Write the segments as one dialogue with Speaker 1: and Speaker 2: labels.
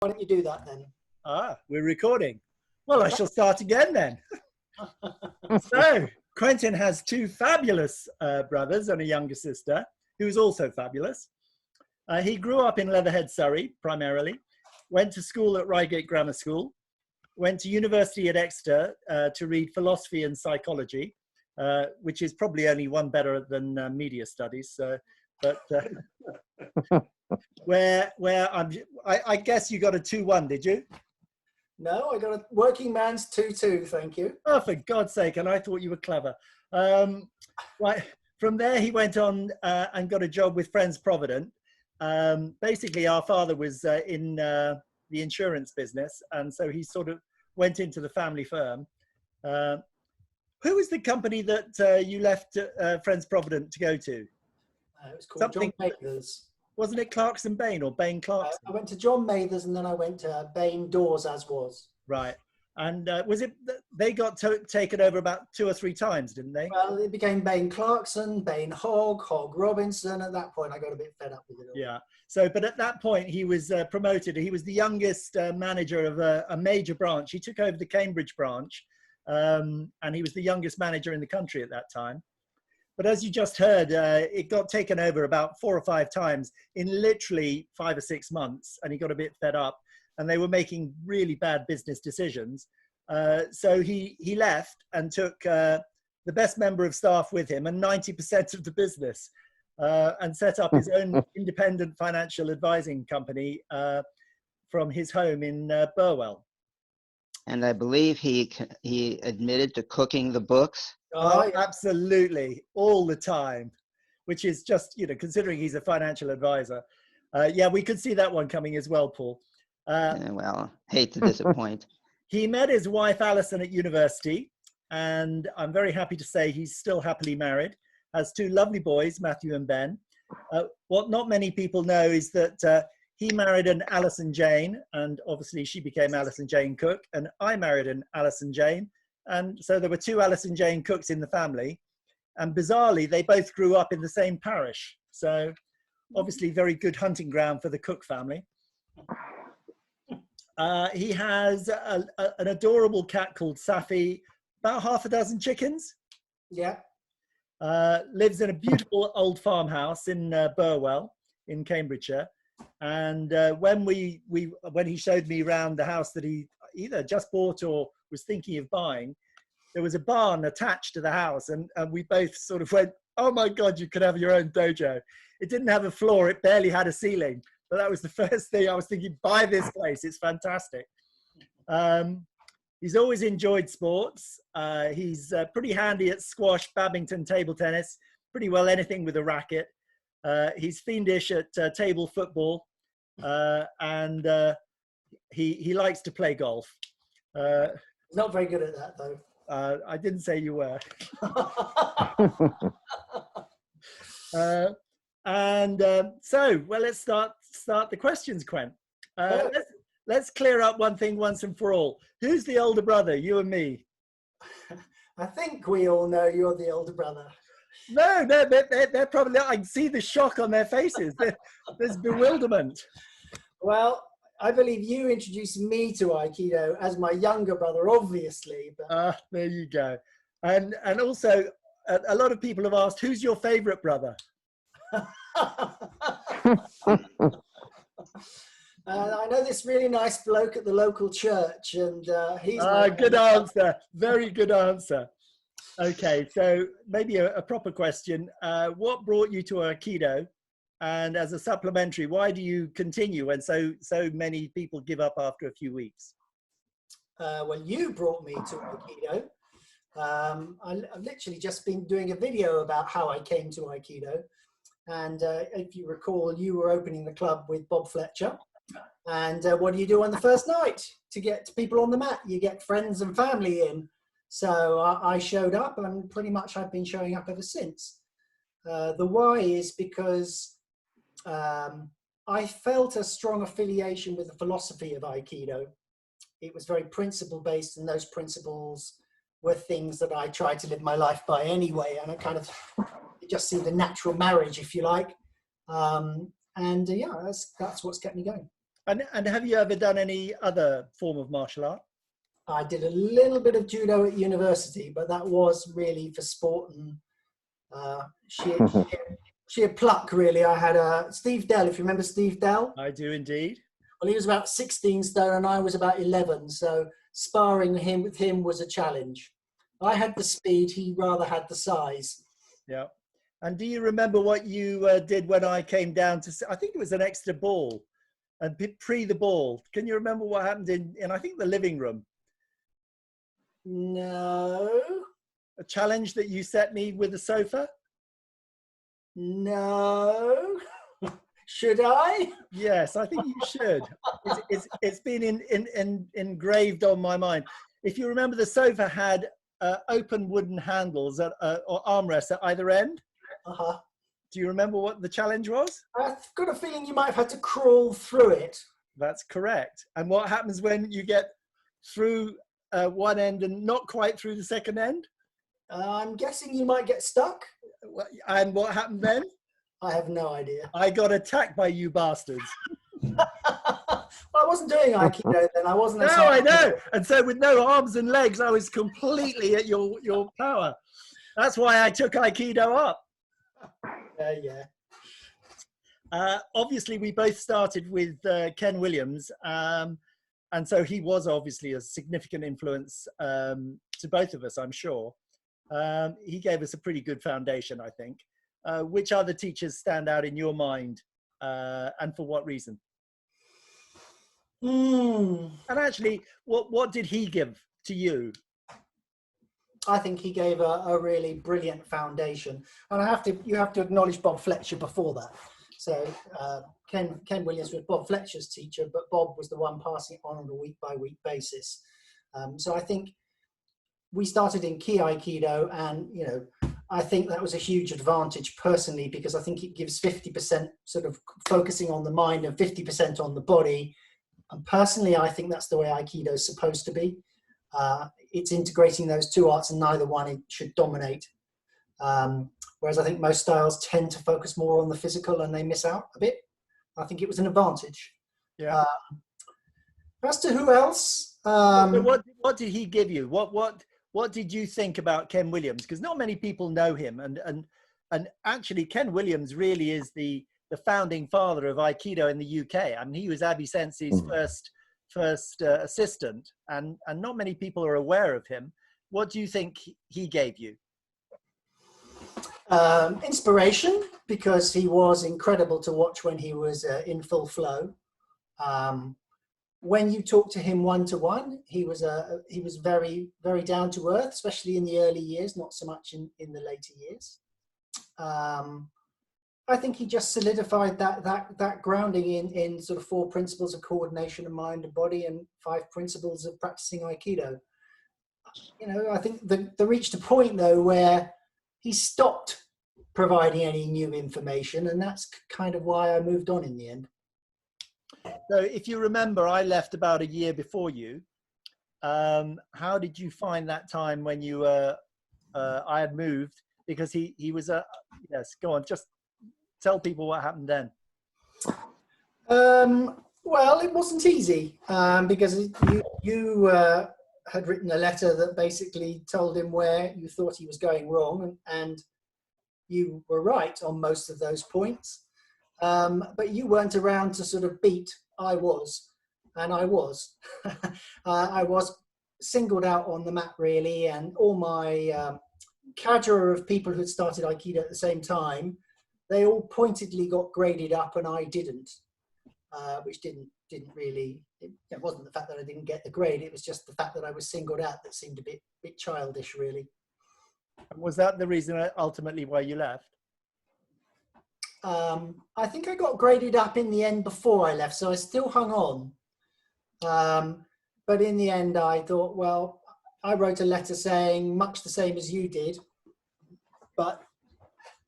Speaker 1: Why don't you do that then?
Speaker 2: We're recording. Well, I shall start again then. So, Quentin has two fabulous brothers and a younger sister, who's also fabulous. He grew up in Leatherhead, Surrey, primarily, went to school at Reigate Grammar School, went to university at Exeter to read philosophy and psychology, which is probably only one better than media studies. So, but I guess you got a 2-1, did you?
Speaker 1: No, I got a working man's 2-2, thank you.
Speaker 2: Oh, for God's sake, and I thought you were clever. Right. From there, he went on and got a job with Friends Provident. Basically, our father was in the insurance business, and so he sort of went into the family firm. Who was the company that you left Friends Provident to go to?
Speaker 1: It was called John Mathers.
Speaker 2: Wasn't it Clarkson Bain or Bain Clarkson?
Speaker 1: I went to John Mathers and then I went to Bain Doors as was.
Speaker 2: Right. And was it, they got taken over about 2 or 3 times, didn't they?
Speaker 1: Well, it became Bain Clarkson, Bain Hogg Robinson. At that point, I got a bit fed up with it all.
Speaker 2: Yeah. So, but at that point, he was promoted. He was the youngest manager of a major branch. He took over the Cambridge branch, and he was the youngest manager in the country at that time. But as you just heard, it got taken over about 4 or 5 times in literally 5 or 6 months, and he got a bit fed up, and they were making really bad business decisions. So he left and took the best member of staff with him and 90% of the business, and set up his own independent financial advising company from his home in Burwell.
Speaker 3: And I believe he admitted to cooking the books.
Speaker 2: Oh, absolutely, all the time, which is just, you know, considering he's a financial advisor. Yeah, we could see that one coming as well, Paul.
Speaker 3: Well, hate to disappoint.
Speaker 2: He met his wife, Alison, at university, and I'm very happy to say he's still happily married, has 2 lovely boys, Matthew and Ben. What not many people know is that he married an Alison Jane, and obviously she became Alison Jane Cooke, and I married an Alison Jane. And so there were 2 Alison Jane Cookes in the family. And bizarrely, they both grew up in the same parish. So obviously very good hunting ground for the Cooke family. He has an adorable cat called Safi, about 6 chickens. Yeah. Lives in a beautiful old farmhouse in Burwell in Cambridgeshire. And when he showed me around the house that he either just bought or was thinking of buying, there was a barn attached to the house, and we both sort of went, oh my God, you could have your own dojo. It didn't have a floor, it barely had a ceiling, but that was the first thing I was thinking, buy this place, it's fantastic. He's always enjoyed sports. He's pretty handy at squash, badminton, table tennis, pretty well anything with a racket. He's fiendish at table football, and he likes to play golf.
Speaker 1: He's not very good at that, though.
Speaker 2: I didn't say you were. So, well, let's start the questions, Quen. Let's clear up one thing once and for all. Who's the older brother, you and me?
Speaker 1: I think we all know you're the older brother.
Speaker 2: No, they're probably, I can see the shock on their faces. There's bewilderment.
Speaker 1: Well, I believe you introduced me to Aikido as my younger brother, obviously. But...
Speaker 2: there you go. And also, a lot of people have asked, who's your favorite brother?
Speaker 1: I know this really nice bloke at the local church, and he's...
Speaker 2: good answer. Very good answer. Okay, so maybe a proper question. What brought you to Aikido? And as a supplementary, why do you continue when so many people give up after a few weeks?
Speaker 1: Well, you brought me to Aikido. I've literally just been doing a video about how I came to Aikido. And if you recall, you were opening the club with Bob Fletcher. And what do you do on the first night to get people on the mat? You get friends and family in. So I showed up, and pretty much I've been showing up ever since. The why is because I felt a strong affiliation with the philosophy of Aikido. It was very principle-based, and those principles were things that I tried to live my life by anyway, and I kind of just see the natural marriage, if you like. Yeah, that's what's kept me going.
Speaker 2: And have you ever done any other form of martial art?
Speaker 1: I did a little bit of judo at university, but that was really for sport and sheer pluck, really. I had Steve Dell, if you remember Steve Dell.
Speaker 2: I do indeed.
Speaker 1: Well, he was about 16 stone and I was about 11, so sparring with him was a challenge. I had the speed, he rather had the size.
Speaker 2: Yeah. And do you remember what you did when I came down to, I think it was an extra ball, and pre the ball? Can you remember what happened in I think the living room?
Speaker 1: No.
Speaker 2: A challenge that you set me with the sofa?
Speaker 1: No. Should I?
Speaker 2: Yes, I think you should. It's been engraved on my mind. If you remember, the sofa had open wooden handles or armrests at either end.
Speaker 1: Uh-huh.
Speaker 2: Do you remember what the challenge was?
Speaker 1: I've got a feeling you might have had to crawl through it.
Speaker 2: That's correct. And what happens when you get through one end and not quite through the second end?
Speaker 1: I'm guessing you might get stuck.
Speaker 2: And what happened then?
Speaker 1: I have no idea.
Speaker 2: I got attacked by you bastards.
Speaker 1: Well, I wasn't doing Aikido then. I wasn't.
Speaker 2: No, I know. And so with no arms and legs, I was completely at your power. That's why I took Aikido up.
Speaker 1: Yeah.
Speaker 2: Obviously, we both started with Ken Williams. And so he was obviously a significant influence to both of us, I'm sure. He gave us a pretty good foundation, I think. Which other teachers stand out in your mind, and for what reason? And actually, what did he give to you?
Speaker 1: I think he gave a really brilliant foundation, and you have to acknowledge Bob Fletcher before that. So Ken Williams was Bob Fletcher's teacher, but Bob was the one passing it on a week-by-week basis. So I think we started in Ki Aikido, and I think that was a huge advantage personally, because I think it gives 50% sort of focusing on the mind and 50% on the body. And personally, I think that's the way Aikido is supposed to be. It's integrating those two arts, and neither one should dominate. Whereas I think most styles tend to focus more on the physical and they miss out a bit. I think it was an advantage.
Speaker 2: Yeah.
Speaker 1: As to who else?
Speaker 2: What did he give you? What did you think about Ken Williams? Because not many people know him, and actually Ken Williams really is the founding father of Aikido in the UK. I mean, he was Abe Sensei's first assistant, and not many people are aware of him. What do you think he gave you?
Speaker 1: Inspiration, because he was incredible to watch when he was in full flow. When you talk to him one-to-one, he was very, very down to earth, especially in the early years, not so much in the later years. I think he just solidified that grounding in sort of 4 principles of coordination of mind and body, and 5 principles of practicing Aikido. I think they reached a point though where he stopped providing any new information, and that's kind of why I moved on in the end.
Speaker 2: So if you remember, I left about a year before you. How did you find that time when I had moved? Because he was yes, go on, just tell people what happened then.
Speaker 1: Well, it wasn't easy, because you had written a letter that basically told him where you thought he was going wrong, and you were right on most of those points. But you weren't around to sort of beat. I was. I was singled out on the map, really, and all my cadre of people who had started Aikido at the same time, they all pointedly got graded up, and I didn't, which didn't really. It wasn't the fact that I didn't get the grade; it was just the fact that I was singled out that seemed a bit childish, really.
Speaker 2: Was that the reason ultimately why you left?
Speaker 1: I think I got graded up in the end before I left, so I still hung on. But in the end, I thought, well, I wrote a letter saying much the same as you did, but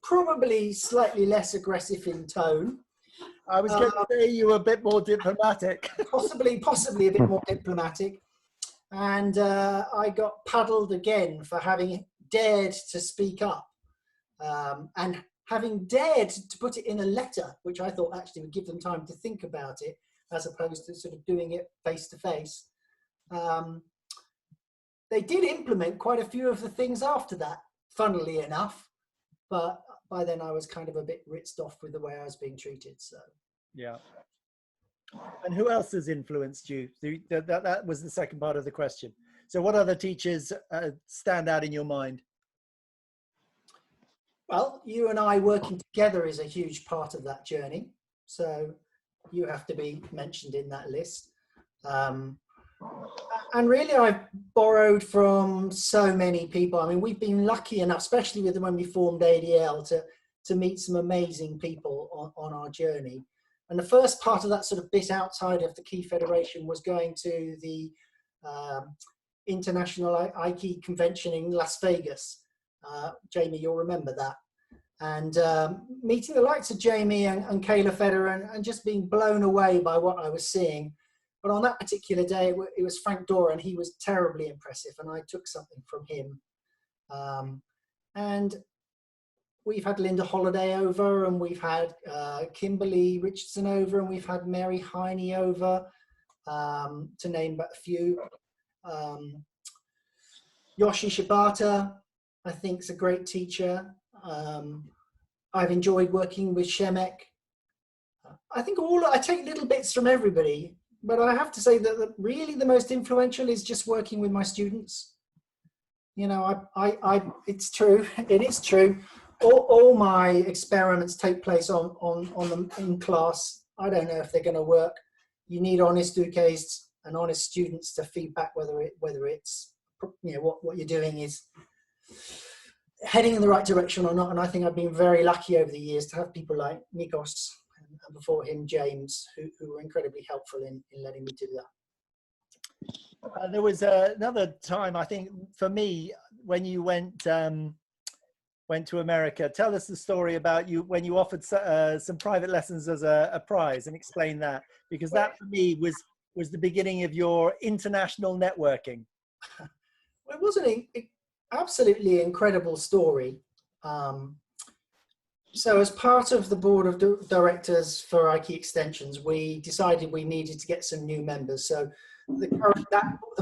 Speaker 1: probably slightly less aggressive in tone.
Speaker 2: I was going to say you were a bit more diplomatic. possibly
Speaker 1: a bit more diplomatic. And I got paddled again for having dared to speak up, and having dared to put it in a letter, which I thought actually would give them time to think about it. as opposed to sort of doing it face to face. They did implement quite a few of the things after that, funnily enough, but by then I was kind of a bit ritzed off with the way I was being treated. So
Speaker 2: yeah. And who else has influenced you? That was the second part of the question. So what other teachers stand out in your mind?
Speaker 1: Well, you and I working together is a huge part of that journey. So you have to be mentioned in that list. And really, I've borrowed from so many people. I mean, we've been lucky enough, especially with when we formed ADL, to meet some amazing people on our journey. And the first part of that sort of bit outside of the Key Federation was going to the International Aikido Convention in Las Vegas. Jamie, you'll remember that. And meeting the likes of Jamie and Kayla Federer and just being blown away by what I was seeing. But on that particular day, it was Frank Dora, and he was terribly impressive, and I took something from him. And we've had Linda Holiday over, and we've had Kimberly Richardson over, and we've had Mary Heine over, to name but a few. Yoshi Shibata, I think, is a great teacher. I've enjoyed working with Shemek. I think I take little bits from everybody, but I have to say that really the most influential is just working with my students. You know, it's true. It is true. All my experiments take place on them in class. I don't know if they're going to work. You need honest ukes and honest students to feedback whether it's, you know, what you're doing is heading in the right direction or not. And I think I've been very lucky over the years to have people like Nikos and before him James, who were incredibly helpful in letting me do that.
Speaker 2: There was another time, I think, for me, when you went to America. Tell us the story about you when you offered some private lessons as a prize, and explain that, because that for me was the beginning of your international networking.
Speaker 1: It was an absolutely incredible story. So as part of the board of directors for Aikido Extensions, we decided we needed to get some new members. So the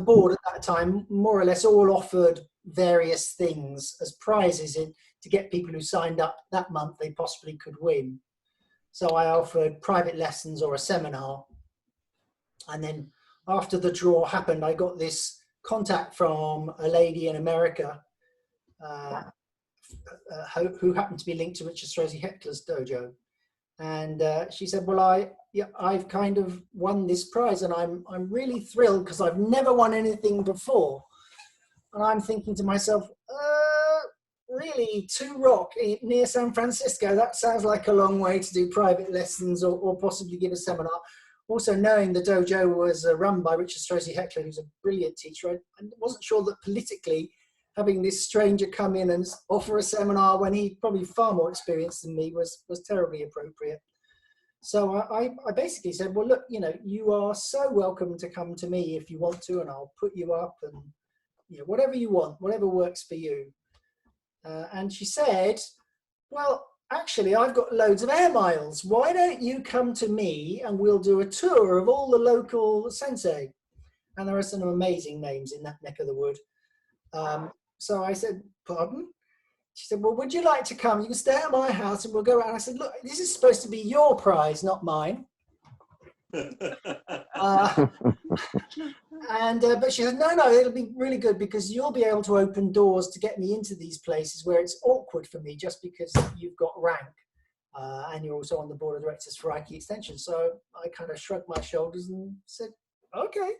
Speaker 1: board at that time more or less all offered various things as prizes to get people who signed up that month they possibly could win. So I offered private lessons or a seminar. And then after the draw happened, I got this contact from a lady in America who happened to be linked to Richard Strozzi Heckler's dojo. And she said, well, I've kind of won this prize, and I'm really thrilled because I've never won anything before. And I'm thinking to myself, really, 2 Rock near San Francisco, that sounds like a long way to do private lessons or possibly give a seminar. Also knowing the dojo was run by Richard Strozzi Heckler, who's a brilliant teacher, I wasn't sure that politically having this stranger come in and offer a seminar when he's probably far more experienced than me was terribly appropriate. So I basically said, well, look, you know, you are so welcome to come to me if you want to, and I'll put you up, and you know, whatever you want, whatever works for you. And she said, well, actually, I've got loads of air miles. Why don't you come to me and we'll do a tour of all the local sensei? And there are some amazing names in that neck of the wood. So I said, pardon? She said, well, would you like to come? You can stay at my house and we'll go around. I said, look, this is supposed to be your prize, not mine. But she said, no, it'll be really good because you'll be able to open doors to get me into these places where it's awkward for me just because you've got rank and you're also on the board of directors for Aikido Extension. So I kind of shrugged my shoulders and said, okay.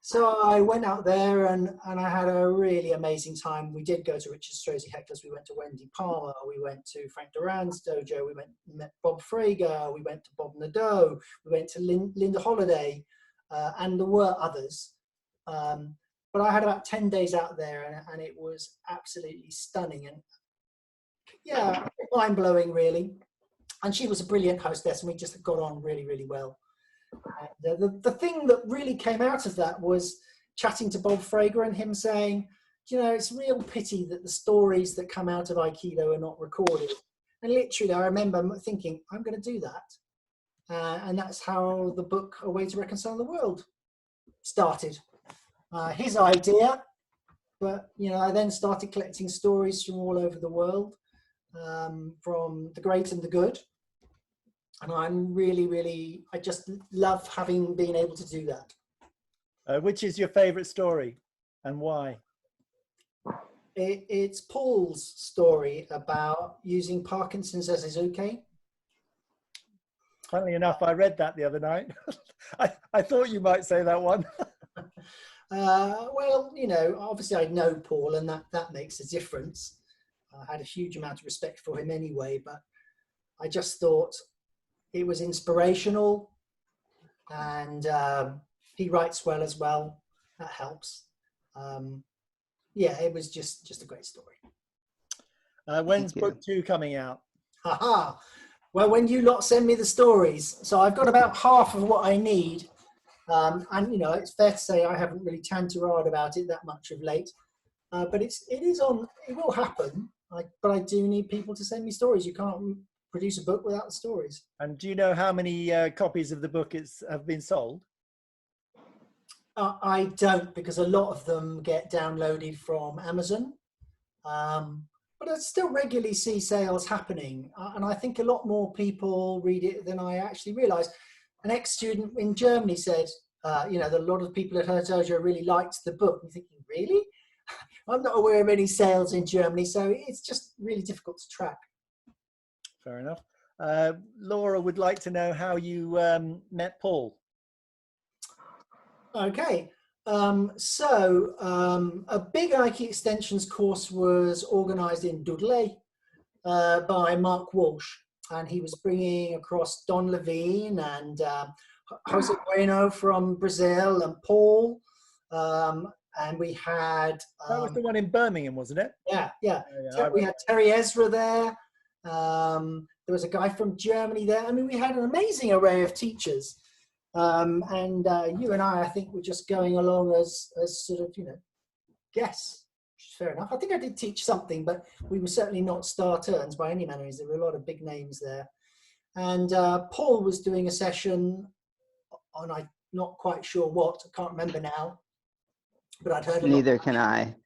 Speaker 1: So I went out there and I had a really amazing time. We did go to Richard Strozzi Heckler's. We went to Wendy Palmer. We went to Frank Duran's dojo. We met Bob Frager. We went to Bob Nadeau. We went to Linda Holiday. And there were others. But I had about 10 days out there and it was absolutely stunning. And yeah, mind-blowing, really. And she was a brilliant hostess and we just got on really, really well. The thing that really came out of that was chatting to Bob Frager and him saying, you know, it's a real pity that the stories that come out of Aikido are not recorded. And literally, I remember thinking, I'm going to do that. And that's how the book A Way to Reconcile the World started. His idea, but I then started collecting stories from all over the world, from the great and the good. And I just love having been able to do that.
Speaker 2: Which is your favorite story and why?
Speaker 1: It's Paul's story about using Parkinson's as his okay.
Speaker 2: Funnily enough, I read that the other night. I thought you might say that one.
Speaker 1: Well, obviously I know Paul, and that makes a difference. I had a huge amount of respect for him anyway, but I just thought it was inspirational, and he writes well as well. That helps. Yeah, it was just a great story.
Speaker 2: When's book 2 coming out?
Speaker 1: Haha. Well, when you lot send me the stories. So I've got about half of what I need. And, it's fair to say I haven't really tantarad about it that much of late. But it will happen. But I do need people to send me stories. You can't produce a book without the stories.
Speaker 2: And do you know how many copies of the book have been sold?
Speaker 1: I don't, because a lot of them get downloaded from Amazon. But I still regularly see sales happening. And I think a lot more people read it than I actually realise. An ex-student in Germany said, that a lot of people at Hertogia really liked the book. I'm thinking, really? I'm not aware of any sales in Germany, so it's just really difficult to track.
Speaker 2: Fair enough. Laura would like to know how you met Paul.
Speaker 1: Okay. So a big IKEA Extensions course was organised in Dudley by Mark Walsh, and he was bringing across Don Levine and Jose Bueno from Brazil and Paul, and we had
Speaker 2: that was the one in Birmingham, wasn't it?
Speaker 1: Yeah. We had Terry Ezra there. There was a guy from Germany there. I mean, we had an amazing array of teachers. And you and I think, were just going along as sort of, guests, which is fair enough. I think I did teach something, but we were certainly not star turns by any manner. There were a lot of big names there. And Paul was doing a session on, I'm not quite sure what, I can't remember now, but I'd heard
Speaker 3: Neither can I.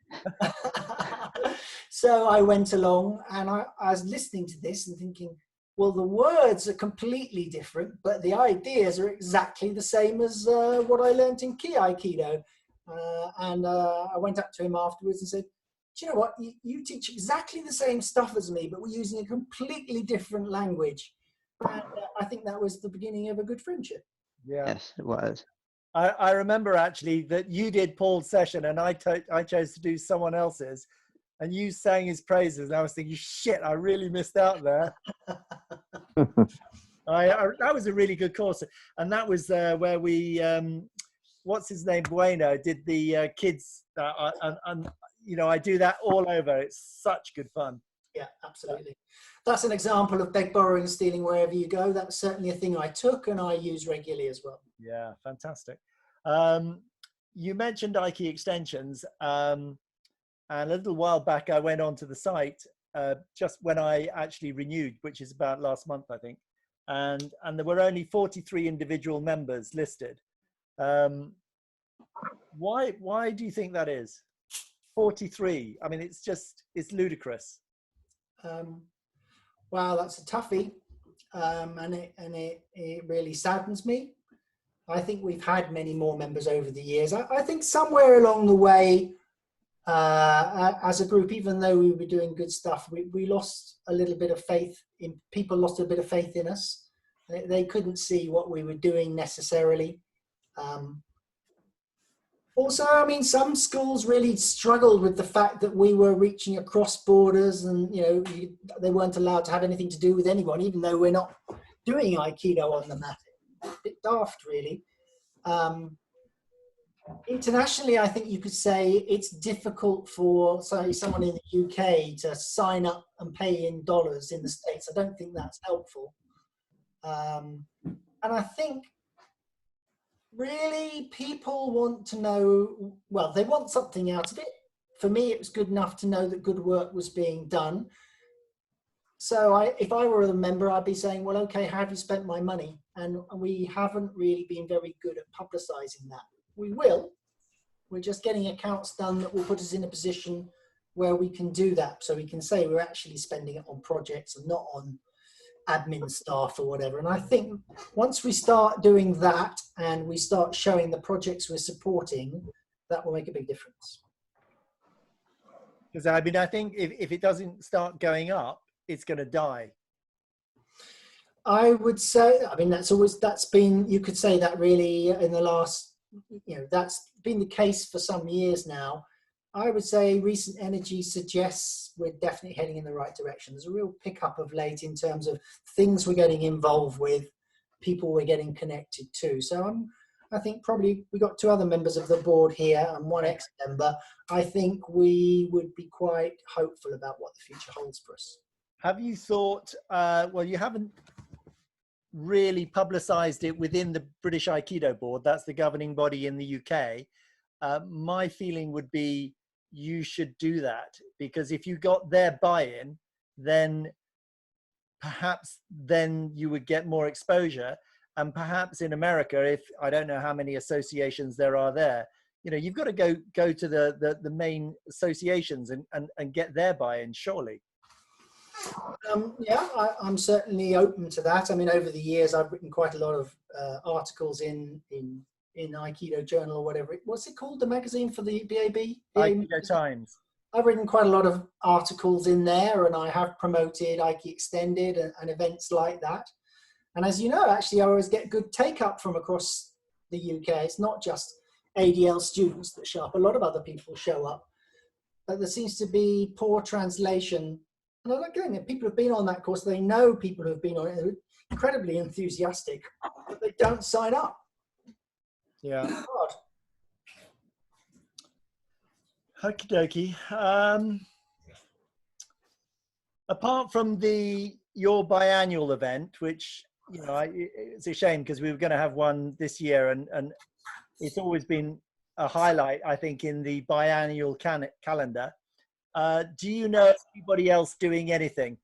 Speaker 1: So I went along, and I was listening to this and thinking, well, the words are completely different, but the ideas are exactly the same as what I learned in Ki Aikido. And I went up to him afterwards and said, do you know what? You teach exactly the same stuff as me, but we're using a completely different language. And I think that was the beginning of a good friendship.
Speaker 2: Yeah.
Speaker 3: Yes, it was.
Speaker 2: I remember actually that you did Paul's session and I chose to do someone else's, and you sang his praises, and I was thinking, shit, I really missed out there. That was a really good course, and that was where we what's his name, Bueno, did the kids and I do that all over. It's such good fun.
Speaker 1: Yeah, absolutely. That's an example of beg, borrowing, and stealing wherever you go. That's certainly a thing I took and I use regularly as well.
Speaker 2: Yeah, fantastic. You mentioned IKEA Extensions, and a little while back I went onto the site just when I actually renewed, which is about last month, I think, and there were only 43 individual members listed. Why do you think that is? 43. I mean, it's ludicrous.
Speaker 1: Wow, that's a toughie, and it really saddens me. I think we've had many more members over the years. I think somewhere along the way, as a group, even though we were doing good stuff, we lost a little bit of faith in people. Lost a bit of faith in us. They couldn't see what we were doing necessarily. Also, I mean, some schools really struggled with the fact that we were reaching across borders, and they weren't allowed to have anything to do with anyone, even though we're not doing Aikido on the mat. A bit daft, really. Internationally, I think you could say it's difficult for, say, someone in the UK to sign up and pay in dollars in the States. I don't think that's helpful. And I think really people want to know, well, they want something out of it. For me, it was good enough to know that good work was being done. So if I were a member, I'd be saying, well, okay, how have you spent my money? and we haven't really been very good at publicising that. We will. We're just getting accounts done that will put us in a position where we can do that. So we can say we're actually spending it on projects and not on admin staff or whatever. And I think once we start doing that and we start showing the projects we're supporting, that will make a big difference.
Speaker 2: Because I mean, I think if it doesn't start going up, it's going to die.
Speaker 1: I would say, I mean, that's been, you could say that really in the last, that's been the case for some years now. I would say recent energy suggests we're definitely heading in the right direction. There's a real pickup of late in terms of things we're getting involved with, people we're getting connected to. So I think probably we got 2 other members of the board here and 1 ex-member. I think we would be quite hopeful about what the future holds for us.
Speaker 2: Have you thought, well, you haven't really publicised it within the British Aikido Board, that's the governing body in the UK. My feeling would be you should do that, because if you got their buy-in, then perhaps then you would get more exposure. And perhaps in America, if I don't know how many associations there are there, you've got to go to the main associations and get their buy-in, surely.
Speaker 1: Yeah, I'm certainly open to that. I mean, over the years, I've written quite a lot of articles in Aikido Journal or whatever. What's it called? The magazine for the BAB?
Speaker 2: Aikido Times.
Speaker 1: I've written quite a lot of articles in there, and I have promoted Aiki Extended and events like that. And as you know, actually, I always get good take-up from across the UK. It's not just ADL students that show up. A lot of other people show up. But there seems to be poor translation. And again, people have been on that course. They know people who have been on it. They're incredibly enthusiastic, but they don't sign up.
Speaker 2: Yeah. Okie dokie. Apart from your biannual event, which it's a shame because we were going to have one this year, and it's always been a highlight, I think, in the biannual calendar. Do you know anybody else doing anything?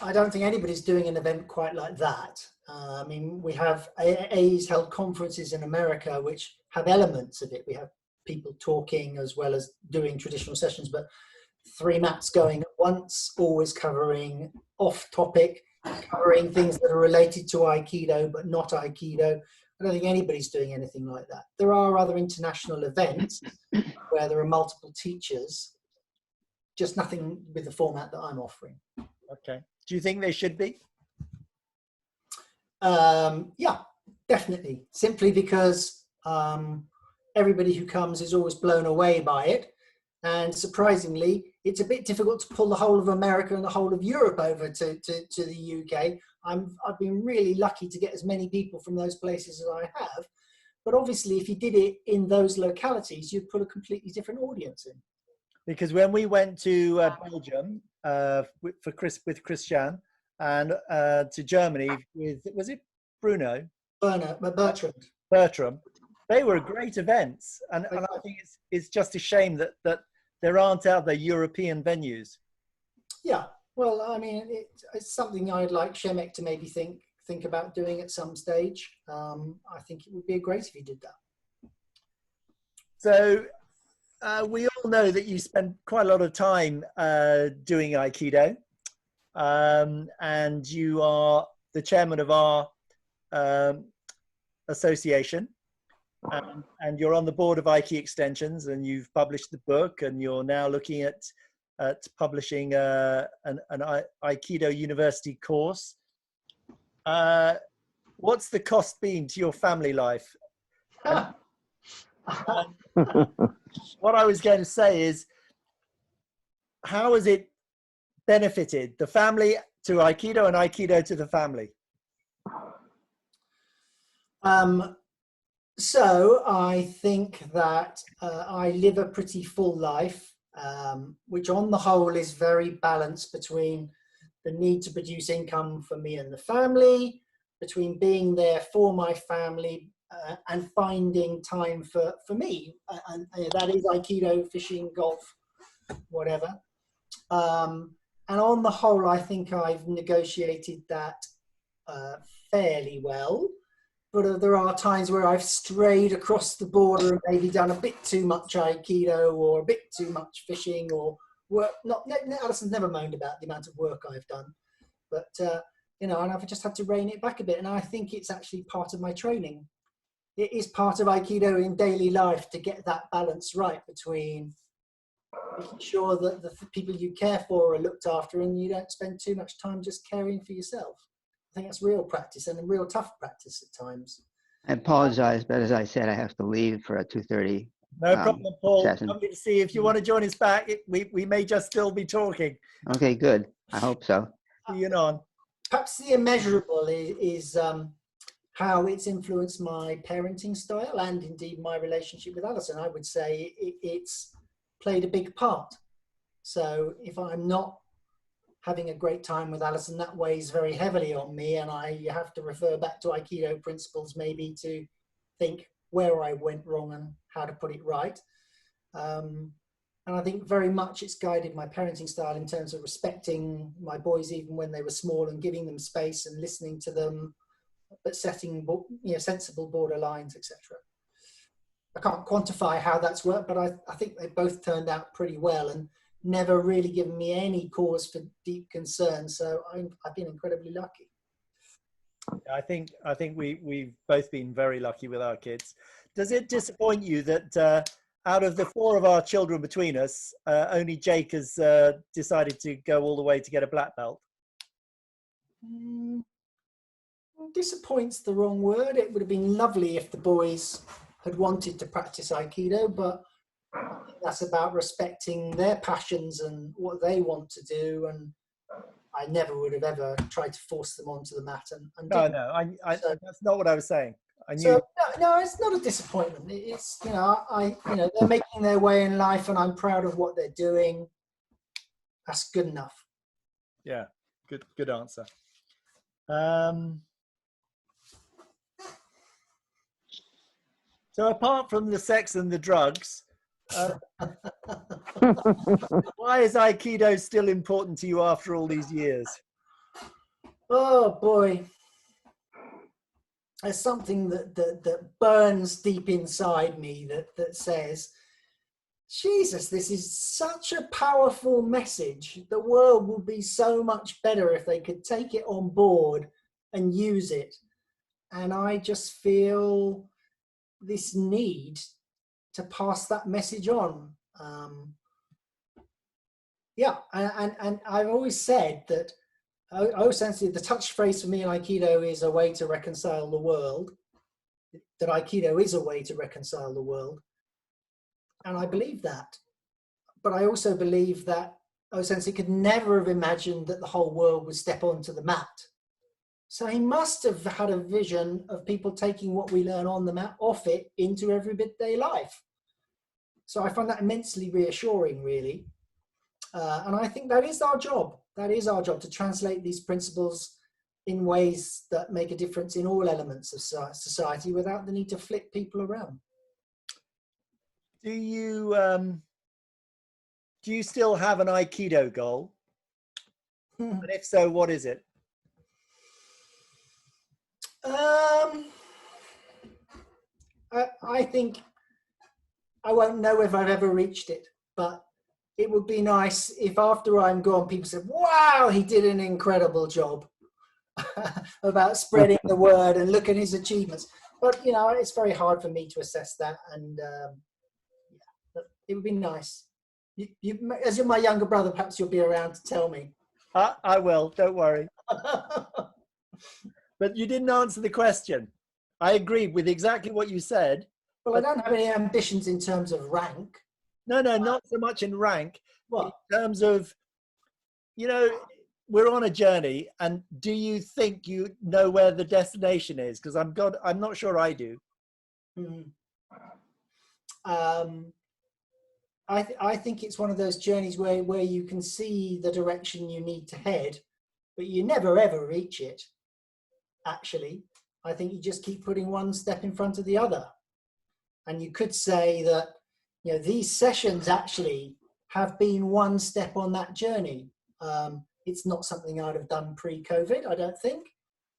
Speaker 1: I don't think anybody's doing an event quite like that. I mean, we have AA's held conferences in America which have elements of it. We have people talking as well as doing traditional sessions, but 3 mats going at once, always covering off topic, covering things that are related to Aikido but not Aikido. I don't think anybody's doing anything like that. There are other international events where there are multiple teachers, just nothing with the format that I'm offering.
Speaker 2: Okay. Do you think they should be?
Speaker 1: Yeah, definitely. Simply because everybody who comes is always blown away by it. And surprisingly, it's a bit difficult to pull the whole of America and the whole of Europe over to the UK. I've been really lucky to get as many people from those places as I have. But obviously, if you did it in those localities, you'd put a completely different audience in.
Speaker 2: Because when we went to Belgium with Christian, and to Germany with, was it Bruno? Bertram. They were great events. And I think it's just a shame that there aren't other European venues.
Speaker 1: Yeah. Well, I mean, it's something I'd like Shemek to maybe think about doing at some stage. I think it would be great if you did that.
Speaker 2: So we all know that you spend quite a lot of time doing Aikido, and you are the chairman of our association, and you're on the board of Aiki Extensions, and you've published the book, and you're now looking at publishing an Aikido University course. What's the cost been to your family life? What I was going to say is, how has it benefited the family to Aikido and Aikido to the family?
Speaker 1: So I think that I live a pretty full life, which on the whole is very balanced between the need to produce income for me and the family, between being there for my family, and finding time for me. And that is Aikido, fishing, golf, whatever. And on the whole, I think I've negotiated that fairly well. But there are times where I've strayed across the border and maybe done a bit too much Aikido or a bit too much fishing or work. Alison's never moaned about the amount of work I've done, but you know, and I've just had to rein it back a bit. And I think it's actually part of my training. It is part of Aikido in daily life to get that balance right between making sure that the people you care for are looked after and you don't spend too much time just caring for yourself. I think that's real practice and a real tough practice at times.
Speaker 3: I apologize, but as I said, I have to leave for a 2:30.
Speaker 2: No problem, Paul.
Speaker 3: session.
Speaker 2: I'm going to see if you want to join us back. We may just still be talking.
Speaker 3: Okay, good. I hope so.
Speaker 2: See you on.
Speaker 1: Perhaps the immeasurable is how it's influenced my parenting style and indeed my relationship with Alison. I would say it's played a big part. So if I'm not having a great time with Alison, that weighs very heavily on me, and I have to refer back to Aikido principles maybe to think where I went wrong and how to put it right. And I think very much it's guided my parenting style in terms of respecting my boys even when they were small and giving them space and listening to them, but setting sensible border lines, etc. I can't quantify how that's worked, but I think they both turned out pretty well and never really given me any cause for deep concern. So I've been incredibly lucky.
Speaker 2: I think we've both been very lucky with our kids. Does it disappoint you that out of the 4 of our children between us, only Jake has decided to go all the way to get a black belt?
Speaker 1: Disappoint's the wrong word. It would have been lovely if the boys had wanted to practice Aikido, but that's about respecting their passions and what they want to do, and I never would have ever tried to force them onto the mat.
Speaker 2: No, so, that's not what I was saying. I knew.
Speaker 1: So no, it's not a disappointment. It's they're making their way in life, and I'm proud of what they're doing. That's good enough.
Speaker 2: Yeah, good answer. So apart from the sex and the drugs, why is Aikido still important to you after all these years?
Speaker 1: Oh boy, there's something that burns deep inside me that says, Jesus, this is such a powerful message. The world will be so much better if they could take it on board and use it. And I just feel this need to pass that message on. And I've always said that I always sense the touch phrase for me in Aikido is a way to reconcile the world, that Aikido is a way to reconcile the world. And I believe that. But I also believe that Sensei could never have imagined that the whole world would step onto the mat. So he must have had a vision of people taking what we learn on the mat off it into everyday life. So I find that immensely reassuring, really. And I think that is our job. That is our job, to translate these principles in ways that make a difference in all elements of society without the need to flip people around.
Speaker 2: Do you still have an Aikido goal? And if so, what is it?
Speaker 1: I think I won't know if I've ever reached it, but it would be nice if after I'm gone, people said, wow, he did an incredible job about spreading the word and look at his achievements. But, it's very hard for me to assess that. And it would be nice. As you're my younger brother, perhaps you'll be around to tell me.
Speaker 2: I will, don't worry. But you didn't answer the question. I agree with exactly what you said.
Speaker 1: Well, I don't have any ambitions in terms of rank.
Speaker 2: No, not so much in rank.
Speaker 1: What?
Speaker 2: In terms of, we're on a journey, and do you think you know where the destination is? Because I'm not sure I do.
Speaker 1: I think it's one of those journeys where you can see the direction you need to head, but you never ever reach it. Actually, I think you just keep putting one step in front of the other. And you could say that, these sessions actually have been one step on that journey. It's not something I'd have done pre-COVID, I don't think.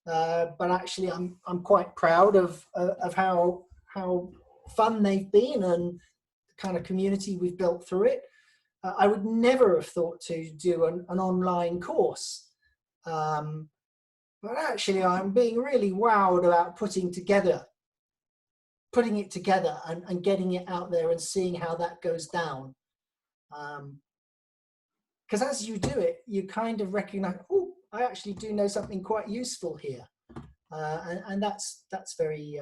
Speaker 1: But actually, I'm quite proud of how fun they've been and the kind of community we've built through it. I would never have thought to do an online course, but actually, I'm being really wowed about putting it together and getting it out there and seeing how that goes down. Because as you do it, you kind of recognize, oh, I actually do know something quite useful here. And that's very,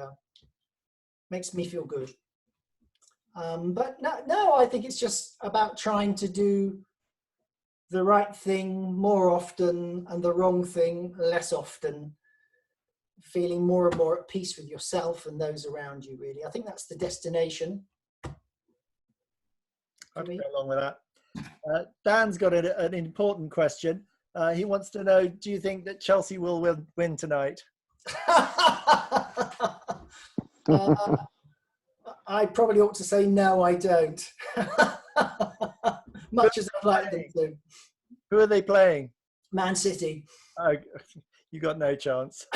Speaker 1: makes me feel good. But no, I think it's just about trying to do the right thing more often and the wrong thing less often, feeling more and more at peace with yourself and those around you, really. I think that's the destination.
Speaker 2: I'd go along with that. Dan's got an important question. He wants to know, do you think that Chelsea will win tonight?
Speaker 1: I probably ought to say no, I don't. Much as I'd like them to.
Speaker 2: Who are they playing?
Speaker 1: Man City.
Speaker 2: Oh, you got no chance.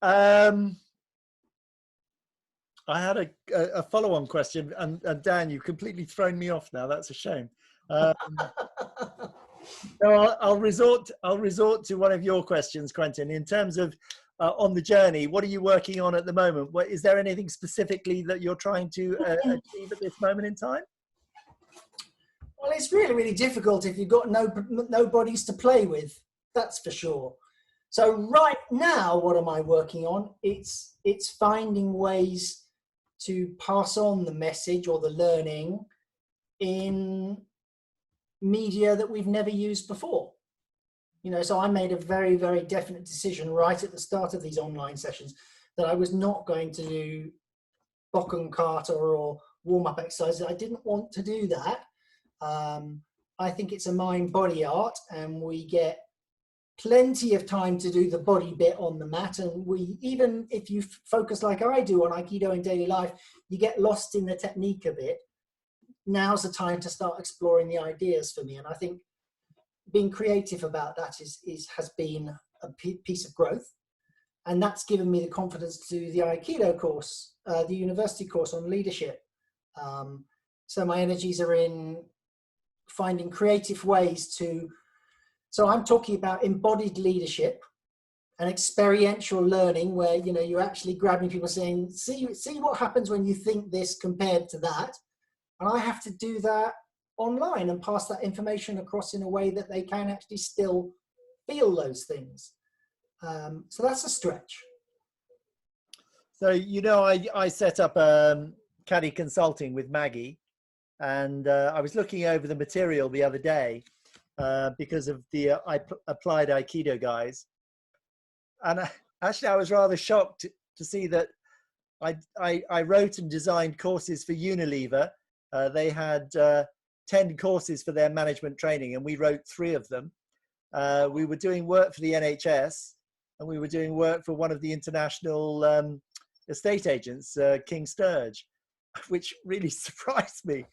Speaker 2: I had a follow-on question, and Dan, you've completely thrown me off now. That's a shame. No, I'll resort to one of your questions, Quentin. In terms of on the journey, what are you working on at the moment? Is there anything specifically that you're trying to achieve at this moment in time?
Speaker 1: Well, it's really, really difficult if you've got no bodies to play with. That's for sure. So right now, what am I working on? It's finding ways to pass on the message or the learning in media that we've never used before. You know, so I made a very, very definite decision right at the start of these online sessions that I was not going to do Bock and Carter or warm-up exercises. I didn't want to do that. I think it's a mind-body art, and we get plenty of time to do the body bit on the mat. And even if you focus like I do on Aikido in daily life, you get lost in the technique a bit. Now's the time to start exploring the ideas for me. And I think being creative about that has been a piece of growth. And that's given me the confidence to do the Aikido course, the university course on leadership. So my energies are in finding creative ways to, so I'm talking about embodied leadership and experiential learning, where, you know, you're actually grabbing people saying, see what happens when you think this compared to that. And I have to do that online and pass that information across in a way that they can actually still feel those things. So that's a stretch.
Speaker 2: So, you know, I set up Caddy Consulting with Maggie, and I was looking over the material the other day because of the applied Aikido guys. And actually, I was rather shocked to see that I wrote and designed courses for Unilever. They had 10 courses for their management training, and we wrote 3 of them. We were doing work for the NHS, and we were doing work for one of the international estate agents, King Sturge, which really surprised me.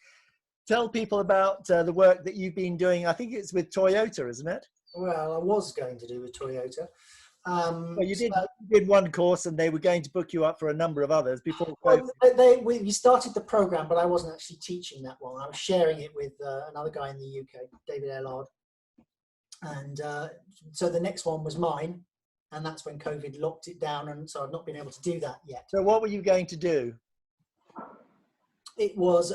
Speaker 2: Tell people about the work that you've been doing. I think it's with Toyota, isn't it?
Speaker 1: Well, I was going to do with Toyota.
Speaker 2: Well, you did one course, and they were going to book you up for a number of others before.
Speaker 1: Well, we started the program, but I wasn't actually teaching that one. I was sharing it with another guy in the UK, David Ellard. And so the next one was mine, and that's when COVID locked it down, and so I've not been able to do that yet.
Speaker 2: So what were you going to do?
Speaker 1: It was,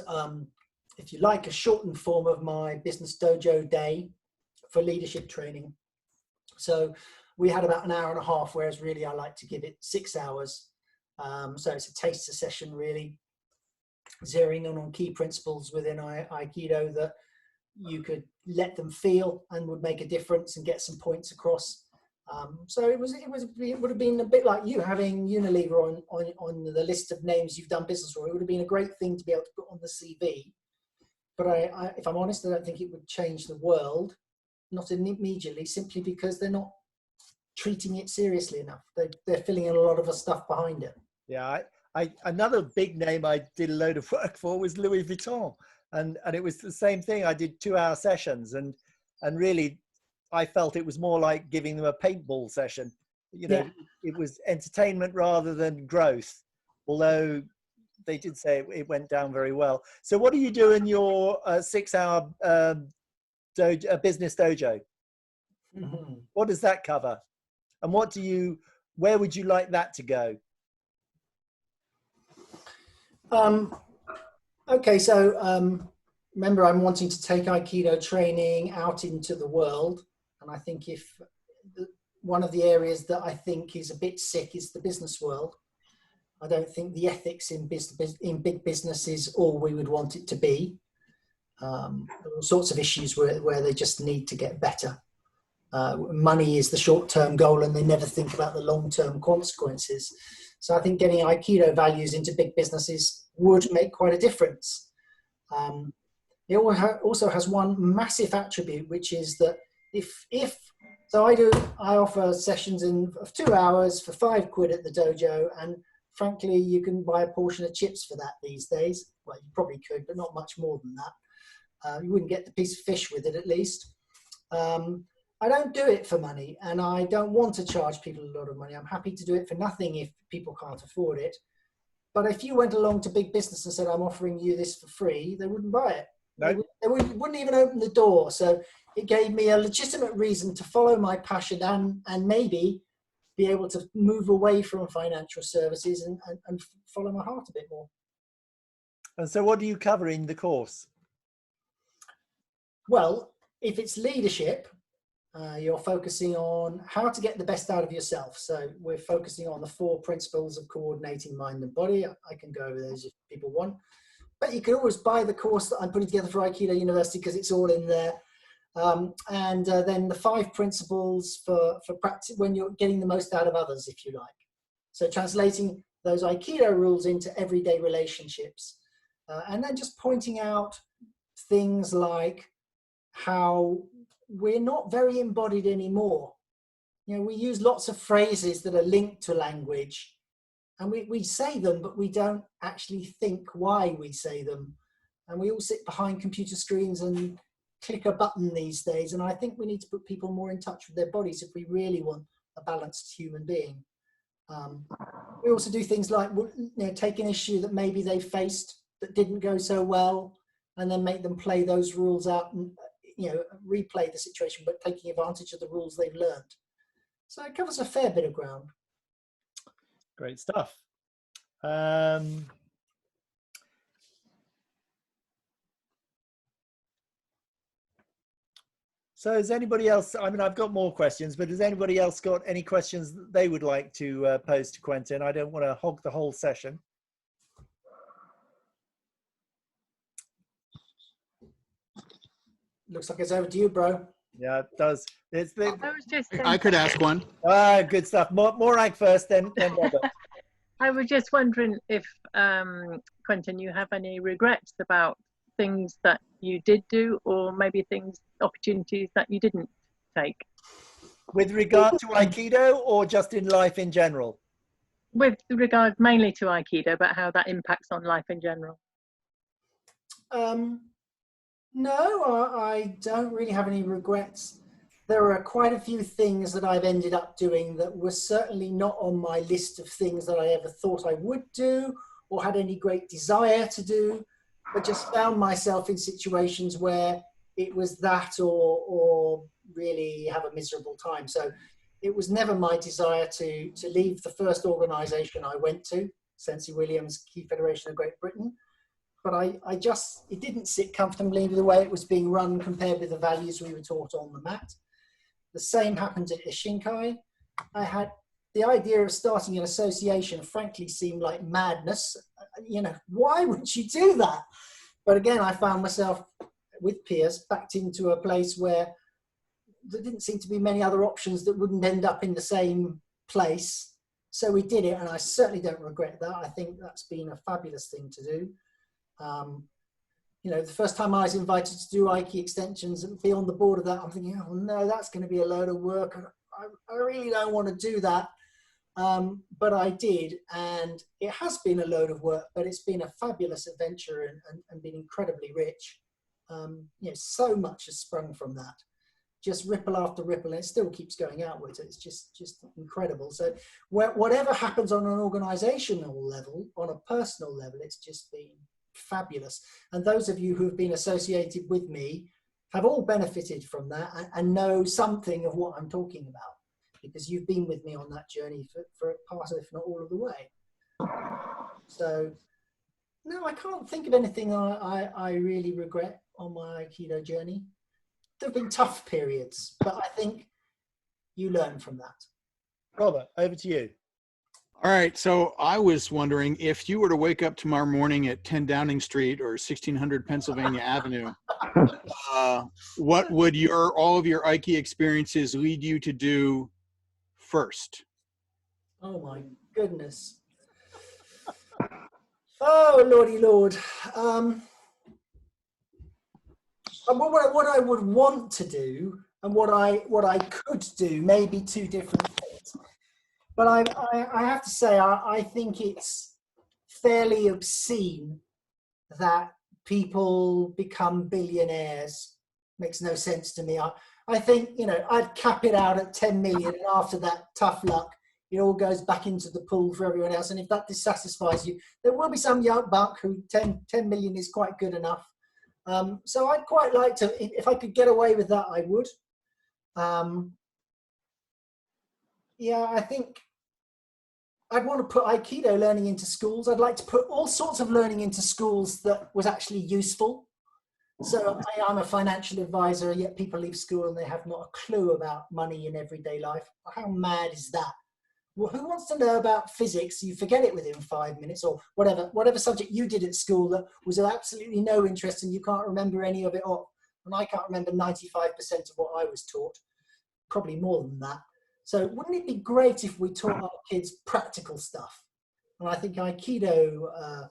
Speaker 1: if you like, a shortened form of my business dojo day for leadership training. So we had about an hour and a half, whereas really I like to give it 6 hours. So it's a taster session, really, zeroing in on key principles within Aikido that you could let them feel and would make a difference and get some points across. So it would have been a bit like you having Unilever on the list of names you've done business for. It would have been a great thing to be able to put on the CV. But if I'm honest, I don't think it would change the world, not immediately, simply because they're not treating it seriously enough. They're filling in a lot of the stuff behind it.
Speaker 2: Yeah, another big name I did a load of work for was Louis Vuitton. and it was the same thing. I did 2-hour sessions, and really I felt it was more like giving them a paintball session. You know, it was entertainment rather than growth, although they did say it went down very well. So what do you do in your 6-hour business dojo?
Speaker 1: Mm-hmm.
Speaker 2: What does that cover? And where would you like that to go?
Speaker 1: Okay, so remember, I'm wanting to take Aikido training out into the world. And I think one of the areas that I think is a bit sick is the business world. I don't think the ethics in big business is all we would want it to be. There are all sorts of issues where they just need to get better. Money is the short-term goal, and they never think about the long-term consequences. So I think getting Aikido values into big businesses would make quite a difference. It also has one massive attribute, which is that I offer sessions of 2 hours for £5 at the dojo, and frankly, you can buy a portion of chips for that these days. Well, you probably could, but not much more than that. You wouldn't get the piece of fish with it, at least. I don't do it for money, and I don't want to charge people a lot of money. I'm happy to do it for nothing if people can't afford it. But if you went along to big business and said, I'm offering you this for free, they wouldn't buy it.
Speaker 2: No.
Speaker 1: They wouldn't even open the door. So it gave me a legitimate reason to follow my passion and maybe be able to move away from financial services and follow my heart a bit more.
Speaker 2: And so what do you cover in the course?
Speaker 1: Well, if it's leadership, you're focusing on how to get the best out of yourself. So we're focusing on the 4 principles of coordinating mind and body. I can go over those if people want. But you can always buy the course that I'm putting together for Aikido University because it's all in there. And then the 5 principles for practice when you're getting the most out of others, if you like. So translating those Aikido rules into everyday relationships. And then just pointing out things like how we're not very embodied anymore. You know, we use lots of phrases that are linked to language, and we say them, but we don't actually think why we say them. And we all sit behind computer screens and click a button these days. And I think we need to put people more in touch with their bodies if we really want a balanced human being. We also do things like, you know, take an issue that maybe they faced that didn't go so well, and then make them play those rules out and, you know, replay the situation, but taking advantage of the rules they've learned. So it covers a fair bit of ground.
Speaker 2: Great stuff. So has anybody else, I mean, I've got more questions, but has anybody else got any questions that they would like to pose to Quentin? I don't want to hog the whole session.
Speaker 1: Looks like it's over to you, bro.
Speaker 2: Yeah, it does.
Speaker 4: I could ask one.
Speaker 2: Ah, good stuff. Morag first, then Robert.
Speaker 5: I was just wondering if, Quentin, you have any regrets about things that you did do, or maybe opportunities that you didn't take?
Speaker 2: With regard to Aikido, or just in life in general?
Speaker 5: With regard mainly to Aikido, but how that impacts on life in general.
Speaker 1: No, I don't really have any regrets. There are quite a few things that I've ended up doing that were certainly not on my list of things that I ever thought I would do or had any great desire to do, but just found myself in situations where it was that or really have a miserable time. So it was never my desire to leave the first organization I went to, Sensei Williams Key Federation of Great Britain. But it didn't sit comfortably with the way it was being run compared with the values we were taught on the mat. The same happened at Ishinkai. I had the idea of starting an association, frankly, seemed like madness. You know, why would you do that? But again, I found myself with Piers backed into a place where there didn't seem to be many other options that wouldn't end up in the same place. So we did it, and I certainly don't regret that. I think that's been a fabulous thing to do. You know, the first time I was invited to do Aiki extensions and be on the board of that, I'm thinking, oh no, that's going to be a load of work. I really don't want to do that. but I did, and it has been a load of work, but it's been a fabulous adventure and been incredibly rich. So much has sprung from that, just ripple after ripple, and it still keeps going outwards. It's just incredible. So whatever happens on an organizational level, on a personal level, it's just been fabulous. And those of you who have been associated with me have all benefited from that and know something of what I'm talking about, because you've been with me on that journey for part of, if not all of the way. So no, I can't think of anything I really regret on my Aikido journey. There have been tough periods, but I think you learn from that.
Speaker 2: Robert, over to you.
Speaker 4: All right. So I was wondering, if you were to wake up tomorrow morning at 10 Downing Street or 1600 Pennsylvania Avenue, what would all of your Aiki experiences lead you to do first?
Speaker 1: Oh my goodness. Oh, Lordy Lord. What I would want to do and what I could do may be two different things. But I have to say, I think it's fairly obscene that people become billionaires. Makes no sense to me. I think, I'd cap it out at 10 million, and after that, tough luck. It all goes back into the pool for everyone else. And if that dissatisfies you, there will be some young buck who 10 million is quite good enough. So I'd quite like to, if I could get away with that, I would. I think I'd want to put Aikido learning into schools. I'd like to put all sorts of learning into schools that was actually useful. So I'm a financial advisor, yet people leave school and they have not a clue about money in everyday life. How mad is that? Well, who wants to know about physics? You forget it within 5 minutes, or whatever subject you did at school that was of absolutely no interest and you can't remember any of it off. And I can't remember 95% of what I was taught, probably more than that. So wouldn't it be great if we taught our kids practical stuff? And I think Aikido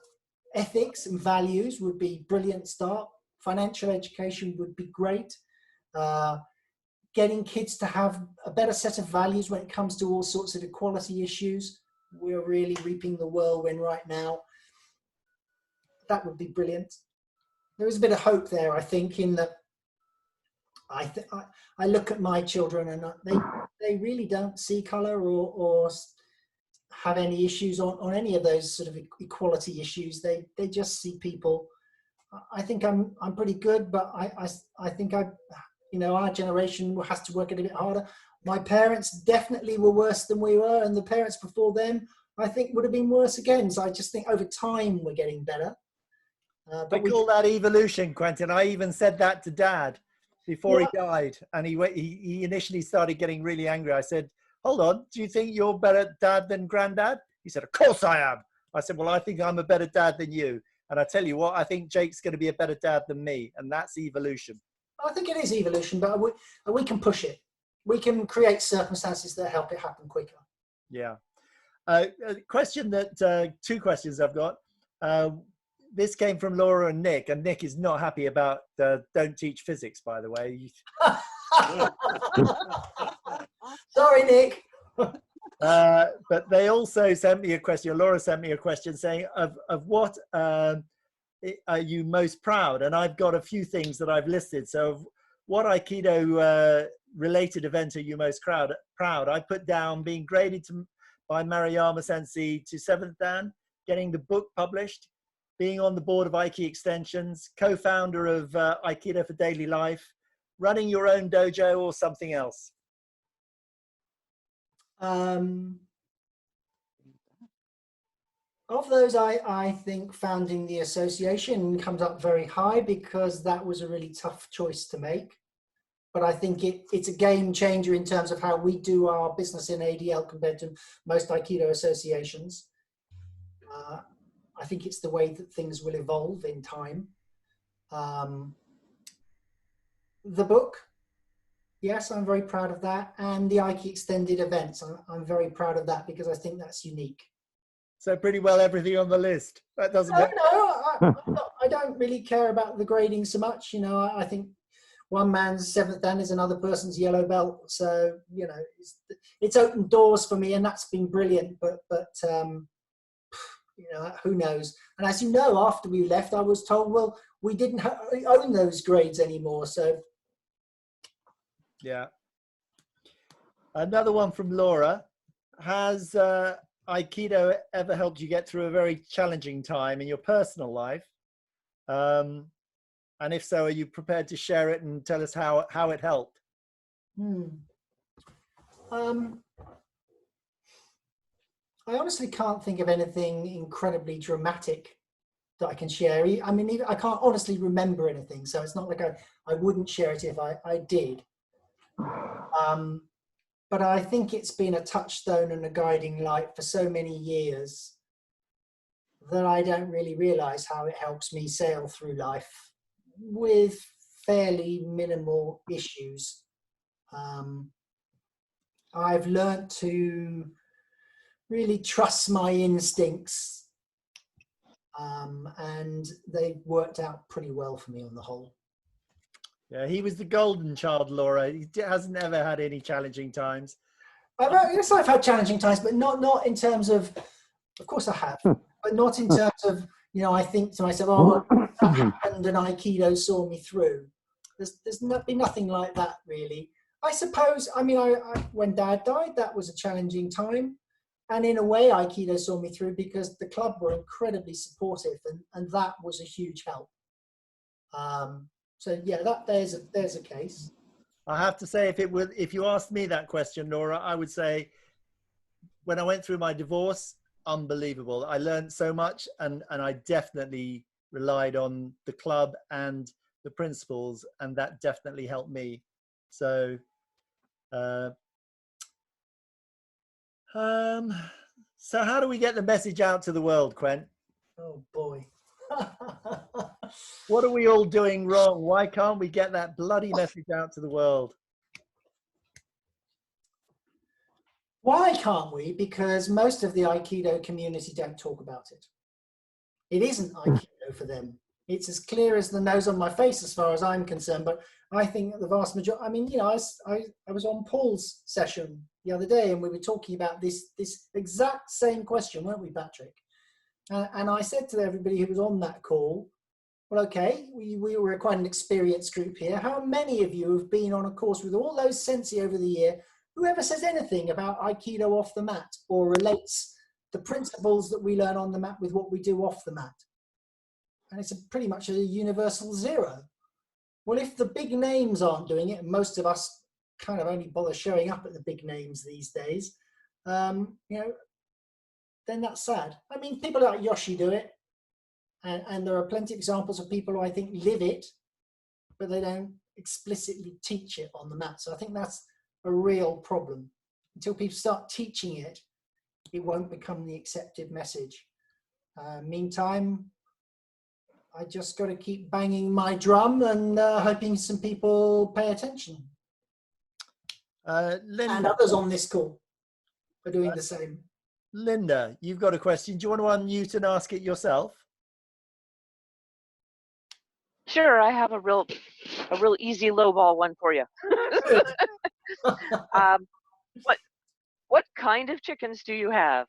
Speaker 1: ethics and values would be a brilliant start. Financial education would be great. Getting kids to have a better set of values when it comes to all sorts of equality issues. We're really reaping the whirlwind right now. That would be brilliant. There is a bit of hope there, I think, in that I look at my children and they really don't see colour or have any issues on any of those sort of equality issues. They just see people. I think I'm pretty good, but I think our generation has to work a little bit harder. My parents definitely were worse than we were, and the parents before them, I think, would have been worse again. So I just think over time we're getting better.
Speaker 2: But we call that evolution, Quentin. I even said that to Dad before he died, and he initially started getting really angry. I said, "Hold on, do you think you're better dad than Granddad?" He said, "Of course I am." I said, "Well, I think I'm a better dad than you. And I tell you what, I think Jake's going to be a better dad than me, and that's evolution."
Speaker 1: I think it is evolution, but we can push it. We can create circumstances that help it happen quicker.
Speaker 2: Yeah. Two questions I've got. This came from Laura and Nick is not happy about don't teach physics, by the way.
Speaker 1: Sorry, Nick.
Speaker 2: But they also sent me a question. Laura sent me a question saying, of what are you most proud? And I've got a few things that I've listed. So what Aikido related event are you most proud? I put down being graded by Maruyama Sensei to 7th Dan, getting the book published, being on the board of Aiki Extensions, co-founder of Aikido for Daily Life, running your own dojo, or something else.
Speaker 1: Of those, I think founding the association comes up very high, because that was a really tough choice to make. But I think it's a game changer in terms of how we do our business in ADL compared to most Aikido associations. I think it's the way that things will evolve in time. The book, yes, I'm very proud of that. And the Aiki extended events, I'm very proud of that, because I think that's unique.
Speaker 2: So pretty well everything on the list. That doesn't.
Speaker 1: No, I don't really care about the grading so much. I think one man's 7th dan is another person's yellow belt. So, you know, it's opened doors for me, and that's been brilliant. But you know, who knows? And as you know, after we left, I was told, well, we didn't own those grades anymore. So,
Speaker 2: yeah. Another one from Laura. Has Aikido ever helped you get through a very challenging time in your personal life? And if so, are you prepared to share it and tell us how it helped?
Speaker 1: I honestly can't think of anything incredibly dramatic that I can share. I mean, I can't honestly remember anything, so it's not like I wouldn't share it if I did. But I think it's been a touchstone and a guiding light for so many years that I don't really realize how it helps me sail through life with fairly minimal issues. I've learned to really trust my instincts, and they've worked out pretty well for me on the whole.
Speaker 2: Yeah, he was the golden child, Laura. He hasn't ever had any challenging times.
Speaker 1: Yes, I've had challenging times, but not in terms of course I have, but not in terms of, you know, I think to myself, oh, that happened and Aikido saw me through. There's been nothing like that, really. I suppose, I mean, when Dad died, that was a challenging time. And in a way, Aikido saw me through because the club were incredibly supportive, and that was a huge help. So yeah, there's a case.
Speaker 2: I have to say, if you asked me that question, Laura, I would say when I went through my divorce, unbelievable. I learned so much, and I definitely relied on the club and the principals, and that definitely helped me. So, so how do we get the message out to the world, Quent?
Speaker 1: Oh boy.
Speaker 2: What are we all doing wrong? Why can't we get that bloody message out to the world?
Speaker 1: Why can't we? Because most of the Aikido community don't talk about it. It isn't Aikido for them. It's as clear as the nose on my face as far as I'm concerned, but I think the vast majority, I mean, you know, I was on Paul's session the other day and we were talking about this exact same question, weren't we, Patrick? And I said to everybody who was on that call, well, okay, we were quite an experienced group here. How many of you have been on a course with all those sensei over the year? Whoever says anything about Aikido off the mat or relates the principles that we learn on the mat with what we do off the mat? And it's pretty much a universal zero. Well, if the big names aren't doing it, and most of us kind of only bother showing up at the big names these days, you know, then that's sad. I mean, people like Yoshi do it. And there are plenty of examples of people who I think live it, but they don't explicitly teach it on the mat. So I think that's a real problem. Until people start teaching it, it won't become the accepted message. Meantime, I just got to keep banging my drum and hoping some people pay attention.
Speaker 2: Linda,
Speaker 1: and others on this call are doing the same.
Speaker 2: Linda, you've got a question. Do you want to unmute and ask it yourself?
Speaker 6: Sure, I have a real easy lowball one for you. What kind of chickens do you have?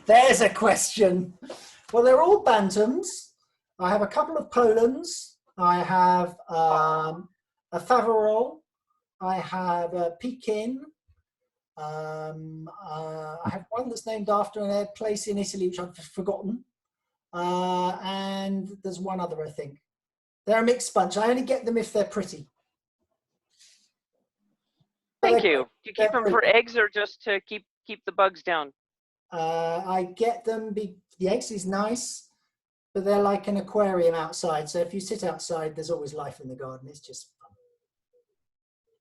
Speaker 1: There's a question. Well, they're all bantams. I have a couple of Polands. I have a Faverolles. I have a Pekin. I have one that's named after a place in Italy, which I've forgotten. And there's one other, I think. They're a mixed bunch. I only get them if they're pretty.
Speaker 6: Thank you. Do you keep them for eggs or just to keep the bugs down?
Speaker 1: I get them, the eggs is nice, but they're like an aquarium outside. So if you sit outside, there's always life in the garden. It's just fun.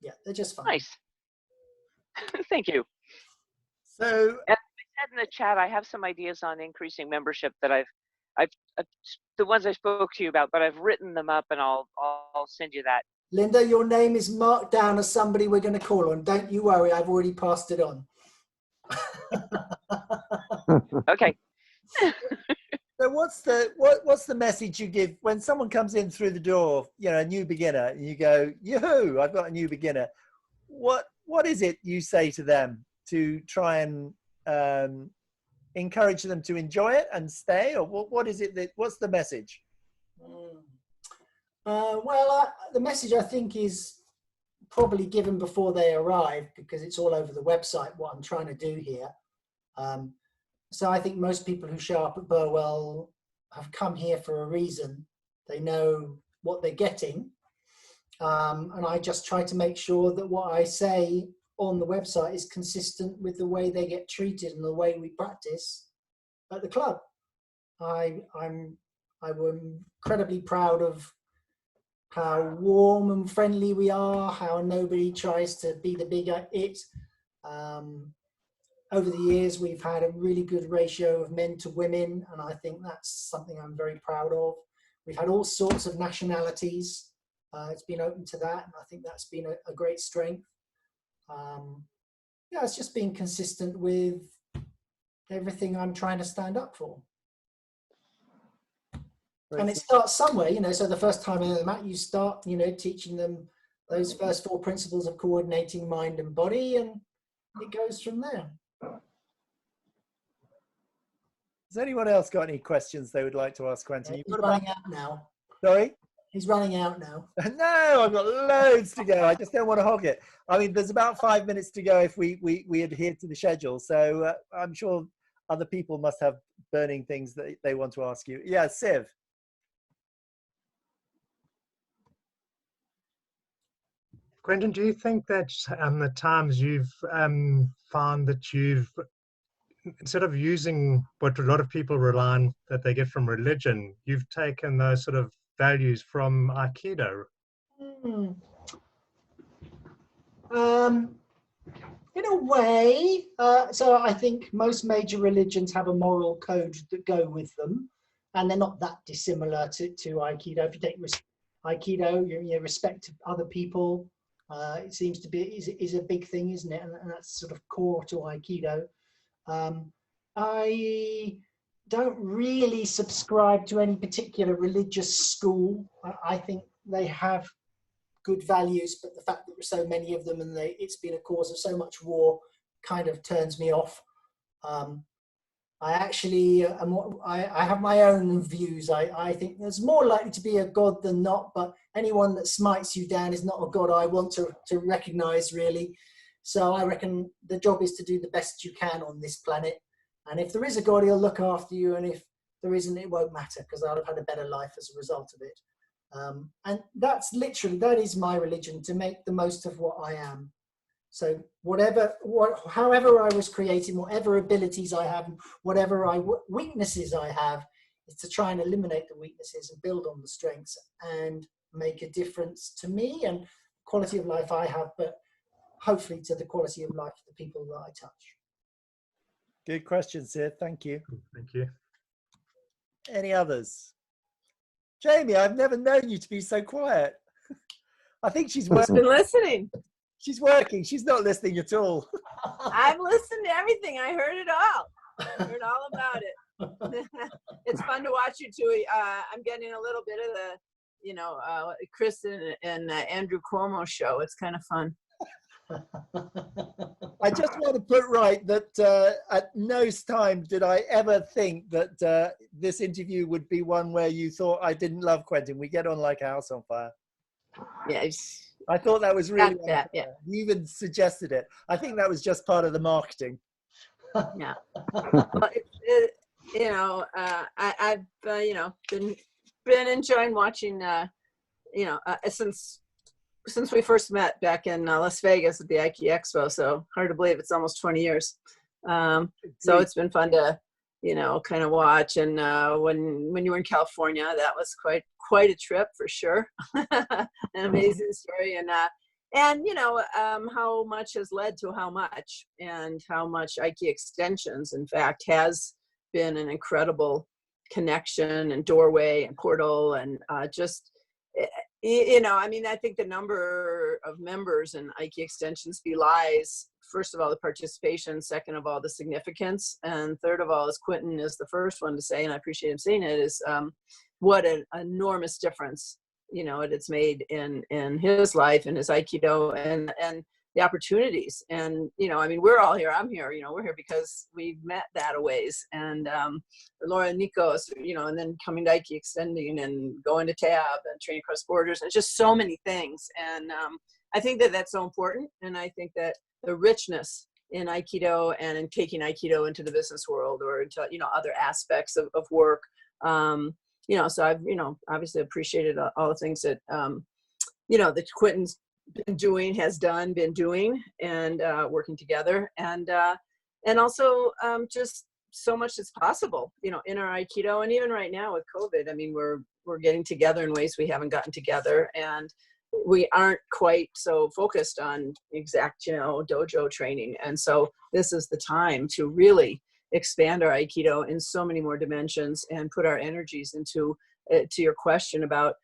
Speaker 1: Yeah, they're just fun.
Speaker 6: Nice. Thank you.
Speaker 2: So,
Speaker 6: as I said in the chat, I have some ideas on increasing membership that I've the ones I spoke to you about, but I've written them up and I'll send you that.
Speaker 1: Linda, your name is marked down as somebody we're going to call on. Don't you worry, I've already passed it on.
Speaker 6: Okay.
Speaker 2: So what's the message you give when someone comes in through the door, you know, a new beginner, and you go, "Yoo-hoo, I've got a new beginner." What is it you say to them to try and encourage them to enjoy it and stay, or what is it what's the message?
Speaker 1: The message, I think, is probably given before they arrive, because it's all over the website what I'm trying to do here. So I think most people who show up at Burwell have come here for a reason. They know what they're getting. And I just try to make sure that what I say on the website is consistent with the way they get treated and the way we practice at the club. I'm incredibly proud of how warm and friendly we are, how nobody tries to be the big it. Over the years, we've had a really good ratio of men to women, and I think that's something I'm very proud of. We've had all sorts of nationalities. It's been open to that, and I think that's been a great strength. It's just being consistent with everything I'm trying to stand up for. And it starts somewhere, you know, so the first time in the mat, you start, you know, teaching them those first 4 principles of coordinating mind and body, and it goes from there.
Speaker 2: Has anyone else got any questions they would like to ask Quentin?
Speaker 1: He's running out now.
Speaker 2: Sorry?
Speaker 1: He's running out now.
Speaker 2: No, I've got loads to go. I just don't want to hog it. I mean, there's about 5 minutes to go if we adhere to the schedule. So I'm sure other people must have burning things that they want to ask you. Yeah, Siv.
Speaker 7: Quentin, do you think that the times you've found that you've, instead of using what a lot of people rely on that they get from religion, you've taken those sort of values from Aikido?
Speaker 1: In a way, so I think most major religions have a moral code that go with them, and they're not that dissimilar to Aikido. If you take Aikido, you respect other people. It seems to be is a big thing, isn't it? And that's sort of core to Aikido. I don't really subscribe to any particular religious school. I think they have good values, but the fact that there's so many of them and it's been a cause of so much war kind of turns me off. I actually I have my own views. I think there's more likely to be a God than not, but anyone that smites you down is not a God I want to recognize, really. So I reckon the job is to do the best you can on this planet. And if there is a God, he'll look after you. And if there isn't, it won't matter, because I'll have had a better life as a result of it. And that is my religion, to make the most of what I am. So however I was created, whatever abilities I have, whatever weaknesses I have, is to try and eliminate the weaknesses and build on the strengths and make a difference to me and quality of life I have, but hopefully to the quality of life of the people that I touch.
Speaker 2: Good question, Sid. Thank you.
Speaker 7: Thank you.
Speaker 2: Any others? Jamie, I've never known you to be so quiet. I think she's working.
Speaker 8: I've been listening.
Speaker 2: She's working. She's not listening at all.
Speaker 8: I've listened to everything. I heard it all. I heard all about it. It's fun to watch you two. I'm getting a little bit of the, Chris and Andrew Cuomo show. It's kind of fun.
Speaker 2: I just want to put right that at no time did I ever think that this interview would be one where you thought I didn't love Quentin. We get on like a house on fire.
Speaker 8: Yes.
Speaker 2: I thought that was really
Speaker 8: that, yeah.
Speaker 2: You even suggested it. I think that was just part of the marketing.
Speaker 8: Yeah. Well, I've been enjoying watching since we first met back in Las Vegas at the Aiki Expo. So hard to believe it's almost 20 years. So it's been fun to kind of watch. And when you were in California, that was quite a trip for sure. An amazing story. And how much has led to how much, and how much Aiki Extensions, in fact, has been an incredible connection and doorway and portal, and You know, I mean, I think the number of members in Ike Extensions belies, first of all, the participation, second of all, the significance, and third of all, as Quentin is the first one to say, and I appreciate him saying it, is what an enormous difference, you know, it's made in his life and his Aikido and the opportunities. And, you know, I mean, we're all here. I'm here, you know, we're here because we've met that a ways. And Laura and Nikos, you know, and then coming to Ike Extending and going to TAB and training across borders. And it's just so many things. And I think that that's so important. And I think that the richness in Aikido and in taking Aikido into the business world or into, you know, other aspects of work, you know, so I've, you know, obviously appreciated all the things that, you know, that Quentin's been doing and working together, and also just so much that's possible, you know, in our Aikido. And even right now with COVID, I mean, we're getting together in ways we haven't gotten together, and we aren't quite so focused on exact, you know, dojo training. And so this is the time to really expand our Aikido in so many more dimensions and put our energies into, to your question about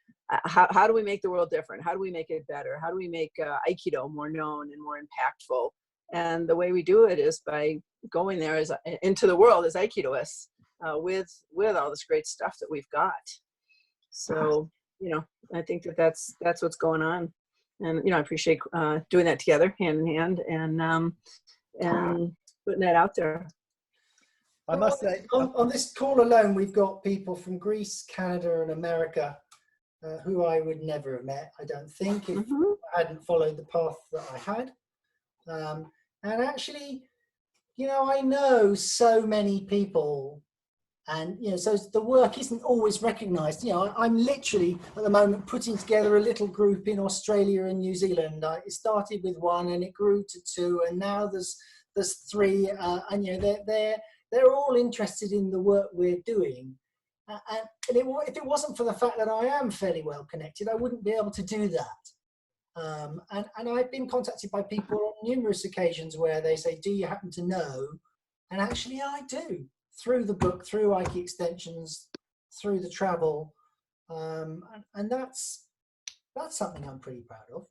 Speaker 8: how do we make the world different? How do we make it better? How do we make Aikido more known and more impactful? And the way we do it is by going there into the world as Aikidoists with all this great stuff that we've got. So, you know, I think that's what's going on. And, you know, I appreciate doing that together, hand in hand, and putting that out there.
Speaker 2: I must say,
Speaker 1: on this call alone, we've got people from Greece, Canada, and America who I would never have met, I don't think, if I hadn't followed the path that I had. And actually, you know, I know so many people, and, you know, so the work isn't always recognized. You know, I'm literally at the moment putting together a little group in Australia and New Zealand. It started with one and it grew to two, and now there's three, and, you know, they're all interested in the work we're doing. And if it wasn't for the fact that I am fairly well connected, I wouldn't be able to do that. And I've been contacted by people on numerous occasions where they say, do you happen to know? And actually I do, through the book, through Ike Extensions, through the travel. And that's something I'm pretty proud of.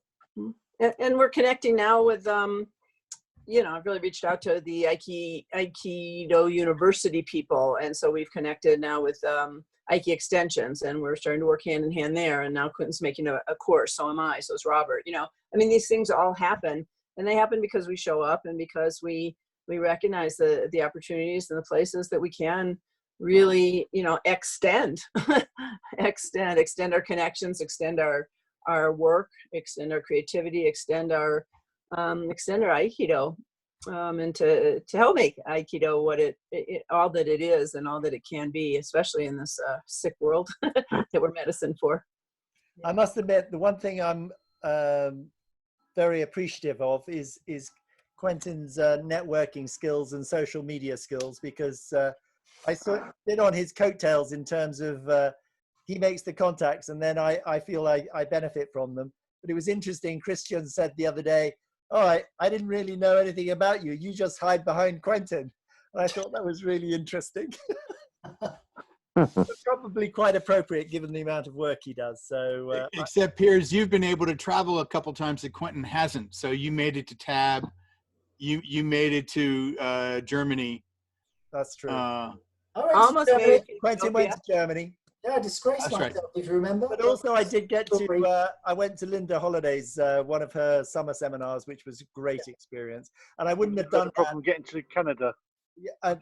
Speaker 8: And we're connecting now with, you know, I've really reached out to the Aikido University people. And so we've connected now with Ike Extensions, and we're starting to work hand in hand there. And now Quentin's making a course, so am I, so is Robert. You know, I mean, these things all happen, and they happen because we show up and because we recognize the opportunities and the places that we can really, you know, extend our connections, extend our work, extend our creativity, extend our Aikido, and to help make Aikido what it all that it is and all that it can be, especially in this sick world that we're medicine for.
Speaker 2: I must admit, the one thing I'm very appreciative of is Quentin's networking skills and social media skills, because I sort of been on his coattails in terms of he makes the contacts and then I feel I benefit from them. But it was interesting, Christian said the other day, oh, I didn't really know anything about you. You just hide behind Quentin. And I thought that was really interesting. Probably quite appropriate given the amount of work he does. So,
Speaker 4: except Piers, you've been able to travel a couple times that Quentin hasn't. So you made it to TAB. You made it to Germany.
Speaker 2: That's true.
Speaker 8: Almost made it.
Speaker 2: Quentin went to Germany.
Speaker 1: Yeah, I disgraced myself, if you remember.
Speaker 2: But also I did get to, I went to Linda Holiday's, one of her summer seminars, which was a great experience. And I wouldn't have done that.
Speaker 9: Problem getting to Canada.
Speaker 2: Yeah,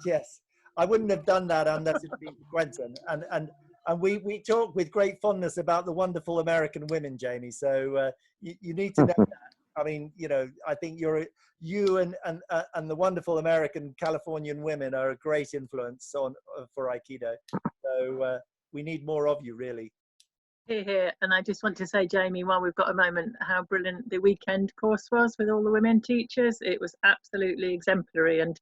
Speaker 2: yes, I wouldn't have done that unless it had been Quentin. And we talk with great fondness about the wonderful American women, Jamie. So you need to know that. I mean, you know, I think you and the wonderful American Californian women are a great influence for Aikido. So we need more of you, really.
Speaker 5: Here. And I just want to say, Jamie, while we've got a moment, how brilliant the weekend course was with all the women teachers. It was absolutely exemplary. And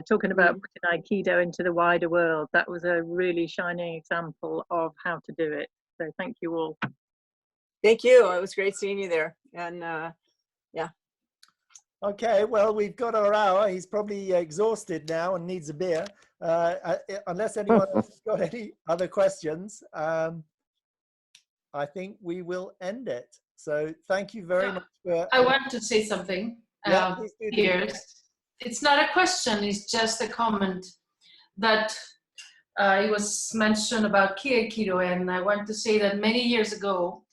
Speaker 5: talking about putting Aikido into the wider world, that was a really shining example of how to do it. So thank you all.
Speaker 8: Thank you. It was great seeing you there. And yeah.
Speaker 2: Okay, well, we've got our hour. He's probably exhausted now and needs a beer. Unless anyone else has got any other questions. I think we will end it. So thank you very much for.
Speaker 9: I want to say something.
Speaker 2: Yeah, please do.
Speaker 9: Piers. It's not a question, it's just a comment that it was mentioned about Ki Aikido, and I want to say that many years ago,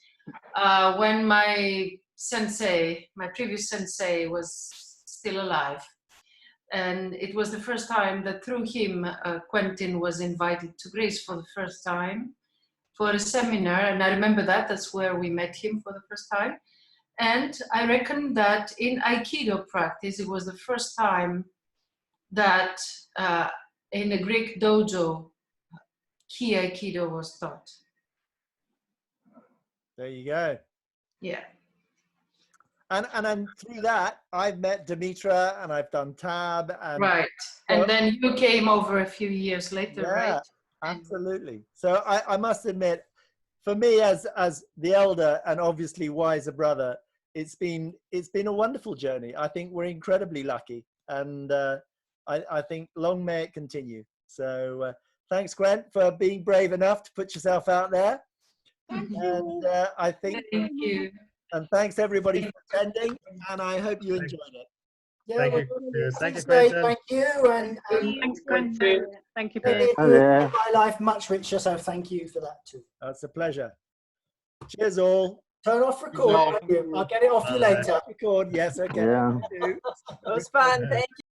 Speaker 9: when my sensei, my previous sensei, was still alive, and it was the first time that through him, Quentin was invited to Greece for the first time for a seminar, and I remember that's where we met him for the first time. And I reckon that in Aikido practice, it was the first time that in a Greek dojo, Ki Aikido was taught.
Speaker 2: There you go.
Speaker 9: Yeah.
Speaker 2: And then through that, I've met Dimitra and I've done Tab. And
Speaker 9: right. And then you came over a few years later,
Speaker 2: yeah,
Speaker 9: right?
Speaker 2: Absolutely. So I must admit, for me as the elder and obviously wiser brother, it's been a wonderful journey. I think we're incredibly lucky, and I think long may it continue. So thanks, Gwen, for being brave enough to put yourself out there. And I think
Speaker 9: thank you.
Speaker 2: And thanks everybody for attending, and I hope you enjoyed it.
Speaker 1: Yeah,
Speaker 7: Thank you.
Speaker 1: Thank you, Quentin. Thank you, and
Speaker 5: Thanks, Quentin. Thank you,
Speaker 1: it
Speaker 5: Piers.
Speaker 1: made my life much richer. So thank you for that too.
Speaker 2: It's a pleasure. Cheers, all.
Speaker 1: Turn off record. I'll get it off you later.
Speaker 2: Record, yes, okay.
Speaker 8: Yeah. It was fun. Thank you.